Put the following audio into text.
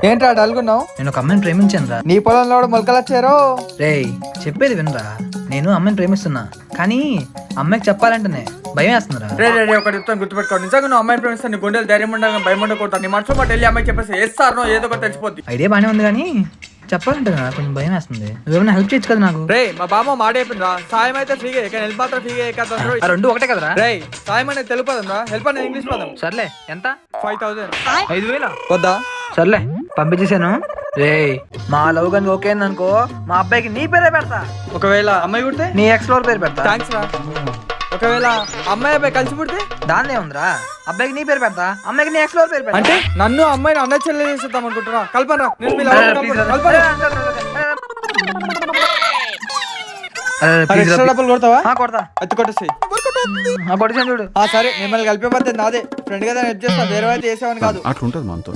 ఏంట్రా డల్గున్నావు? నేను ఒక అమ్మాయిని ప్రేమించాను రా. నీ పొలంలో కూడా మొలకలు వచ్చారో? రేయ్ చెప్పేది వినరా, నేను అమ్మాయిని ప్రేమిస్తున్నా కానీ అమ్మాయికి చెప్పాలంటేనే భయం వేస్తుందిరా. రే రే రే ఒకటి చెప్తాను గుర్తుపెట్టుకో. నిజంగా నువ్వు అమ్మాయిని ప్రేమిస్తాను, నీ గుండెలు ధైర్యం ఉండాలని భయం ఉండకూడదు. నీ మనసు మాట వెళ్ళి అమ్మాయికి చెప్పేసి వేస్తారు ఏదో ఒకటి తెలిసిపోద్ది. ఐడియా బానే ఉంది కానీ చెప్పాలంటే కదా కొంచెం భయం వేస్తుంది. నువ్వేమైనా హెల్ప్ చేయొచ్చు కదా నాకు. రే మా బామ్మ మాట చెప్పిందిరా, సాయం అయితే ఫ్రీగా కానీ హెల్ప్ మాత్రం ఫ్రీగా ఆ రెండు ఒకటే కదరా. రే సాయం అనేది తెలుగు పదం రా, హెల్ప్ అనేది ఇంగ్లీష్ పదం. సర్లే ఎంత? 5000. 5000 వద్దా? సర్లే పంపించేసాను. రే మా లవ్ గన్ ఓకే అనుకో, మా అబ్బాయికి నీ పేరే పెడతా. ఒకవేళ అమ్మాయి పుడితే నీ ఎక్స్ లోర్ పేరు పెడతా. థ్యాంక్స్ రా. ఒకవేళ అమ్మాయి అబ్బాయి కలిసి పుడితే దాన్నే ఉందిరా, అబ్బాయికి నీ పేరు పెడతా, అమ్మాయికి నీ ఎక్స్ లోర్ పేరు పెడతా. అంటే నన్ను అమ్మాయిని అన్న చెల్లె చేసేద్దాం అనుకుంటున్నా. కల్పన నేను మీ లవ్ కల్పన. ఎక్స్ట్రా డబ్బులు కొడతావా? కొడతా. అతి కొట్టేసి కొట్టేసాను చూడు. సరే మిమ్మల్ని కలిపే పద్ధతి నాదే. ఫ్రెండ్ గా హెల్ప్ చేస్తా, వేరే అయితే చేసేవాని కాదు. అట్లుంటది మనతో.